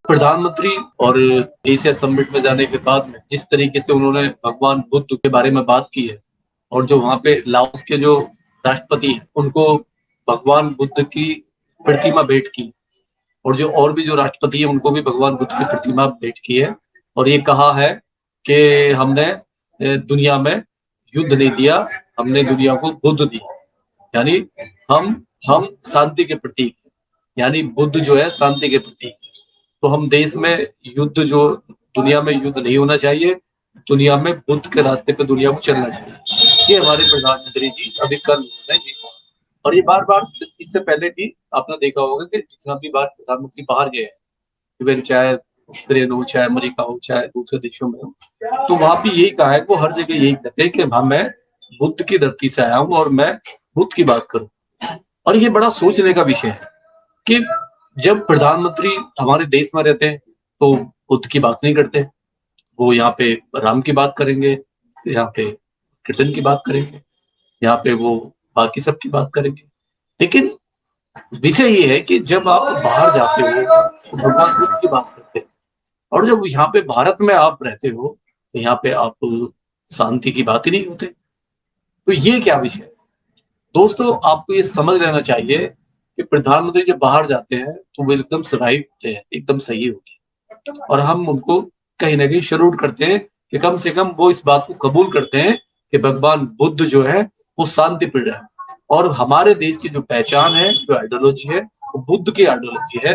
प्रधानमंत्री और Asia summit में जाने के बाद में जिस तरीके से उन्होंने भगवान बुद्ध के बारे में बात की है और जो वहां पे लाओस के जो राष्ट्रपति हैं उनको भगवान बुद्ध की प्रतिमा भेंट की और जो और भी जो राष्ट्रपति है उनको भी भगवान बुद्ध की प्रतिमा भेंट की है और ये कहा है कि हमने दुनिया में युद्ध नहीं दिया, हमने दुनिया को बुद्ध दिया। यानी हम हम शांति के प्रतीक हैं। यानी बुद्ध जो है शांति के प्रतीक है। तो हम देश में युद्ध जो दुनिया में युद्ध नहीं होना चाहिए, दुनिया में बुद्ध के रास्ते पे दुनिया को चलना चाहिए। ये हमारे प्रधानमंत्री जी अभी कल उन्होंने जी और ये बार बार इससे पहले भी आपने देखा होगा कि जितना भी बार प्रधानमंत्री बाहर गए हैं, इवन चाहे यूक्रेन हो, चाहे अमेरिका हो, चाहे दूसरे देशों में हो, तो वहां भी यही कहा है, वो हर जगह यही कहते हैं कि हाँ मैं बुद्ध की धरती से आया हूँ और मैं बुद्ध की बात करूँ। और ये बड़ा सोचने का विषय है कि जब प्रधानमंत्री हमारे देश में रहते हैं तो बुद्ध की बात नहीं करते, वो यहाँ पे राम की बात करेंगे, यहाँ पे कृष्ण की बात करेंगे, यहाँ पे वो बाकी सब की बात करेंगे। लेकिन विषय ये है कि जब आप बाहर जाते हो तो भगवान बुद्ध की बात करते हैं और जब यहाँ पे भारत में आप रहते हो तो यहाँ पे आप शांति की बात ही नहीं होते। तो ये क्या विषय है दोस्तों, आपको ये समझ लेना चाहिए कि प्रधानमंत्री जब बाहर जाते हैं तो वो एकदम राइट होते हैं, एकदम सही होते हैं और हम उनको कहीं ना कहीं सल्यूट करते हैं कि कम से कम वो इस बात को कबूल करते हैं कि भगवान बुद्ध जो है वो शांति प्रिय है और हमारे देश की जो पहचान है, जो आइडियोलॉजी है, वो बुद्ध की आइडियोलॉजी है,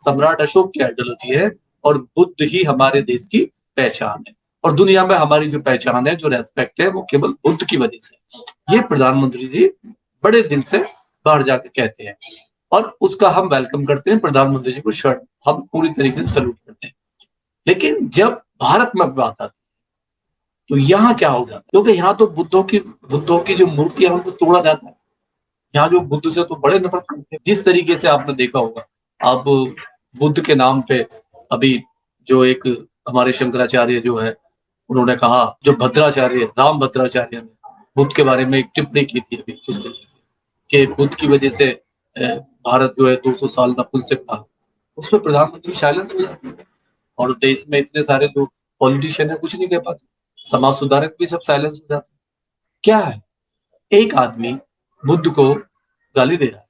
सम्राट अशोक की आइडियोलॉजी है और बुद्ध ही हमारे देश की पहचान है और दुनिया में हमारी जो पहचान है, जो रेस्पेक्ट है, वो केवल बुद्ध की वजह से। ये प्रधानमंत्री जी बड़े दिन से बाहर जाके कहते हैं और उसका हम वेलकम करते हैं। प्रधानमंत्री जी को शर्ट हम पूरी तरीके से सल्यूट करते हैं। लेकिन जब भारत में बात आती तो यहाँ क्या हो जाता है, क्योंकि यहाँ तो बुद्धों की जो मूर्तियां उनको तोड़ा जाता है। यहाँ जो बुद्ध से तो बड़े नफरत करते हैं। जिस तरीके से आपने देखा होगा, अब बुद्ध के नाम पे अभी जो एक हमारे शंकराचार्य जो है उन्होंने कहा, जो भद्राचार्य राम भद्राचार्य ने बुद्ध के बारे में एक टिप्पणी की थी अभी कुछ दिन कि बुद्ध की वजह से भारत जो है 200 साल नपुंसक था। उसमें प्रधानमंत्री साइलेंस हो जाते हैं और देश में इतने सारे जो पॉलिटिशियन है कुछ नहीं कह पाते, समाज सुधारक भी सब साइलेंस हो जाते हैं। क्या है, एक आदमी बुद्ध को गाली दे रहा है,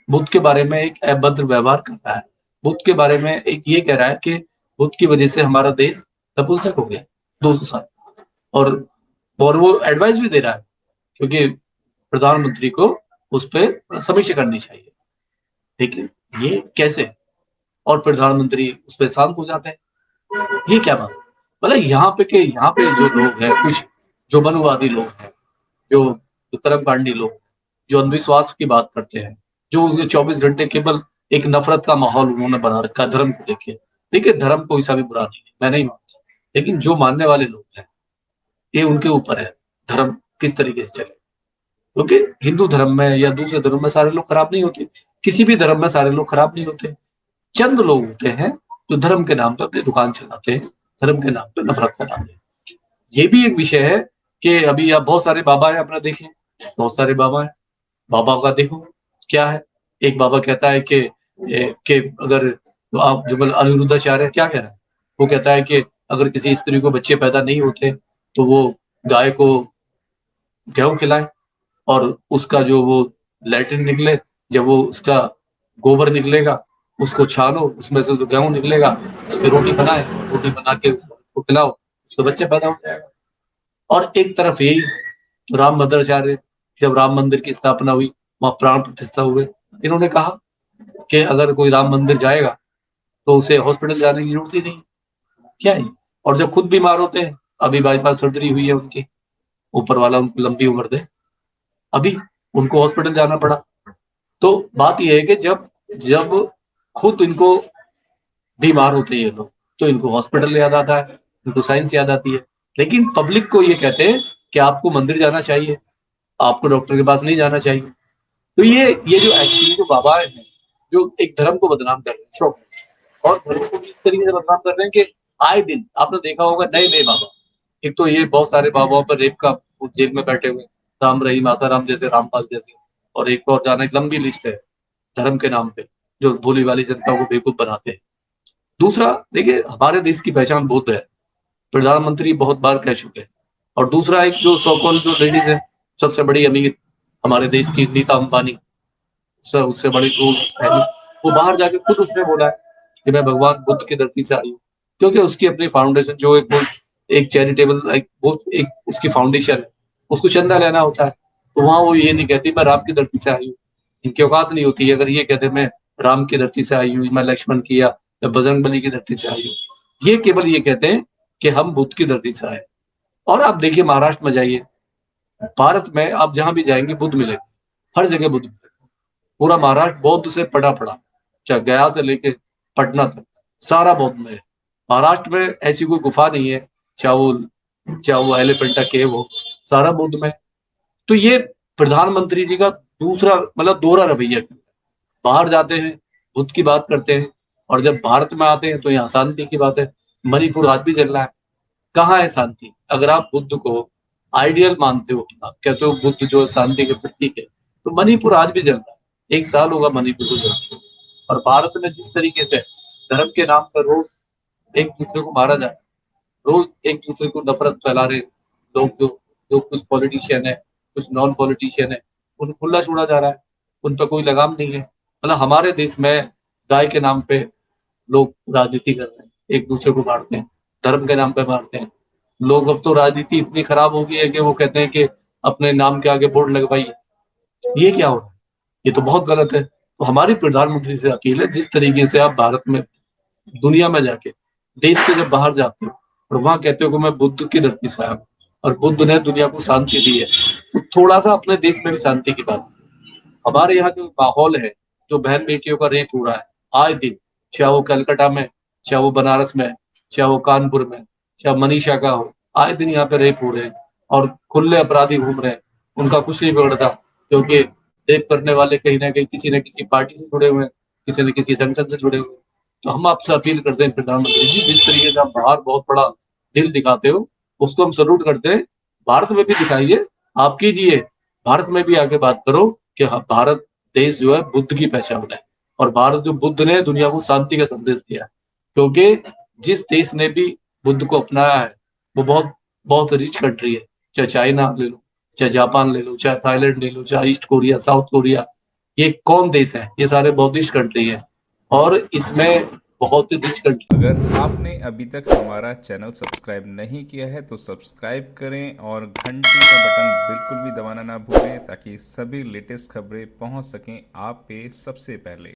बुद्ध के बारे में एक अभद्र व्यवहार कर रहा है, बुद्ध के बारे में एक ये कह रहा है कि बुद्ध की वजह से हमारा देश नपुंसक हो गया 200 साल और वो एडवाइस भी दे रहा है क्योंकि प्रधानमंत्री को उस पर समीक्षा करनी चाहिए। लेकिन ये कैसे, और प्रधानमंत्री उस पर शांत हो जाते हैं, ये क्या बात? मतलब यहाँ पे जो लोग हैं, कुछ जो मनुवादी लोग हैं, जो धर्मकांडी लोग, जो अंधविश्वास की बात करते हैं, जो 24 घंटे केवल एक नफरत का माहौल उन्होंने बना रखा है धर्म को लेके। देखिए धर्म कोई सा भी बुरा नहीं है, मैं नहीं मानता, लेकिन जो मानने वाले लोग हैं ये उनके ऊपर है धर्म किस तरीके से चले। क्योंकि हिंदू धर्म में या दूसरे धर्म में सारे लोग खराब नहीं होते, किसी भी धर्म में सारे लोग खराब नहीं होते। चंद लोग होते हैं जो धर्म के नाम पर अपनी दुकान चलाते हैं, धर्म के नाम पर नफरत फैलाते हैं। ये भी एक विषय है कि अभी आप बहुत सारे बाबा है अपना देखें, बहुत सारे बाबा है, बाबा का देखो क्या है। एक बाबा कहता है कि अगर आप जो अनिरुद्धाचार्य क्या कह रहा है, वो कहता है कि अगर किसी स्त्री को बच्चे पैदा नहीं होते तो वो गाय को गेहूं खिलाए और उसका जो वो लैट्रिन निकले, जब वो उसका गोबर निकलेगा उसको छानो, उसमें से जो गेहूं निकलेगा उस पर रोटी बनाए, रोटी बना के उसको खिलाओ तो बच्चे पैदा हो जाएगा। और एक तरफ यही राम भद्राचार्य, जब राम मंदिर की स्थापना हुई, वहां प्राण प्रतिष्ठा हुए, इन्होंने कहा कि अगर कोई राम मंदिर जाएगा तो उसे हॉस्पिटल जाने की जरूरत ही नहीं। क्या है, और जब खुद बीमार होते हैं, अभी बाईपास सर्जरी हुई है उनकी, ऊपर वाला उनको लंबी उम्र दे, अभी उनको हॉस्पिटल जाना पड़ा। तो बात यह है कि जब जब खुद इनको बीमार होते हैं ये लोग तो इनको हॉस्पिटल याद आता है, इनको साइंस याद आती है। लेकिन पब्लिक को ये कहते हैं कि आपको मंदिर जाना चाहिए, आपको डॉक्टर के पास नहीं जाना चाहिए। तो ये जो एक्चुअली जो बाबा है जो एक धर्म को बदनाम कर रहे हैं, शौक, और धर्म को भी इस तरीके से बदनाम कर रहे हैं कि आए दिन आपने देखा होगा नए नए बाबा। एक तो ये बहुत सारे बाबाओं पर रेप का जेल में बैठे हुए, राम रहीम आसाराम जैसे, रामपाल जैसे, और एक और जाना एक लंबी लिस्ट है धर्म के नाम पे जो भोली वाली जनता को बेवकूफ बनाते हैं। दूसरा देखिए, हमारे देश की पहचान बुद्ध है, प्रधानमंत्री बहुत बार कह चुके हैं। और दूसरा एक जो सो कॉल्ड जो लेडीज है, सबसे बड़ी अमीर हमारे देश की नीता अंबानी, उससे बड़ी जो है, वो बाहर जाके खुद उसने बोला है कि मैं भगवान बुद्ध की धरती से आई हूँ, क्योंकि उसकी अपनी फाउंडेशन जो एक चैरिटेबल एक उसकी फाउंडेशन है, उसको चंदा लेना होता है, तो वहां वो ये नहीं कहती मैं राम की धरती से आई हूँ। इनकी औकात नहीं होती, अगर ये कहते मैं राम की धरती से आई हूँ, मैं लक्ष्मण की या बजरंग बली की धरती से आई हूँ, ये केवल ये कहते हैं कि हम बुद्ध की धरती से आए। और आप देखिए महाराष्ट्र में जाइए, भारत में आप जहां भी जाएंगे बुद्ध मिलेंगे, हर जगह बुद्ध मिलेंगे। पूरा महाराष्ट्र बौद्ध से पड़ा पड़ा, चाहे गया से लेके पटना तक सारा बौद्ध में है। महाराष्ट्र में ऐसी कोई गुफा नहीं है, चाहे वो एलिफेंटा केव हो, सारा बौद्ध में। तो ये प्रधानमंत्री जी का दूसरा मतलब दोहरा रवैया, बाहर जाते हैं बुद्ध की बात करते हैं, और जब भारत में आते हैं तो यहाँ शांति की बात है। मणिपुर आज भी चल रहा है, कहाँ है शांति? अगर आप बुद्ध को आइडियल मानते हो, आप कहते हो बुद्ध जो है शांति के प्रतीक है, तो मणिपुर आज भी चल रहा है, 1 साल होगा मणिपुर को चलते। और भारत में जिस तरीके से धर्म के नाम पर रोज एक दूसरे को मारा जा रहा है, रोज एक दूसरे को नफरत फैला रहे लोग, जो कुछ पॉलिटिशियन है, कुछ नॉन पॉलिटिशियन है, उन्हें खुला छोड़ा जा रहा है, उन पर कोई लगाम नहीं है। मतलब हमारे देश में गाय के नाम पे लोग राजनीति कर रहे हैं, एक दूसरे को मारते हैं, धर्म के नाम पे मारते हैं लोग। अब तो राजनीति इतनी खराब हो गई है कि वो कहते हैं कि अपने नाम के आगे बोर्ड लगवाइए। ये क्या हो रहा है? ये तो बहुत गलत है। तो हमारी प्रधानमंत्री से अपील है, जिस तरीके से आप भारत में दुनिया में जाके देश से जब बाहर जाते हो और वहां कहते हो कि मैं बुद्ध की धरती से आया हूँ और बुद्ध ने दुनिया को शांति दी है, तो थोड़ा सा अपने देश में भी शांति की बात। हमारे यहाँ जो माहौल है, जो बहन बेटियों का रेप हो रहा है आए दिन, चाहे वो कलकत्ता में, चाहे वो बनारस में, चाहे वो कानपुर में, चाहे मनीषा का हो, आए दिन यहाँ पे रेप हो रहे हैं और खुले अपराधी घूम रहे हैं। उनका कुछ नहीं बिगड़ता, क्योंकि रेप करने वाले कहीं ना कहीं किसी न किसी पार्टी से जुड़े हुए हैं, किसी न किसी संगठन से जुड़े हुए हैं। तो हम आपसे अपील करते हैं प्रधानमंत्री जी, जिस तरीके से आप बाहर बहुत बड़ा दिल दिखाते हो, उसको हम सल्यूट करते हैं। भारत में भी दिखाइए, आप कीजिए, भारत में भी आके बात करो कि हाँ, भारत देश जो है बुद्ध की पहचान है, और भारत जो बुद्ध ने दुनिया को शांति का संदेश दिया है। क्योंकि जिस देश ने भी बुद्ध को अपनाया है वो बहुत बहुत रिच कंट्री है, चाहे चाइना ले लो, चाहे जापान ले लो, चाहे थाईलैंड ले लो, चाहे ईस्ट कोरिया, साउथ कोरिया, ये कौन देश है? ये सारे बौद्धिस्ट कंट्री है, और इसमें बहुत ही रिच कंट्री। अगर आपने अभी तक हमारा चैनल सब्सक्राइब नहीं किया है तो सब्सक्राइब करें और घंटी का बटन बिल्कुल भी दबाना ना भूलें, ताकि सभी लेटेस्ट खबरें पहुंच सकें आप पे सबसे पहले।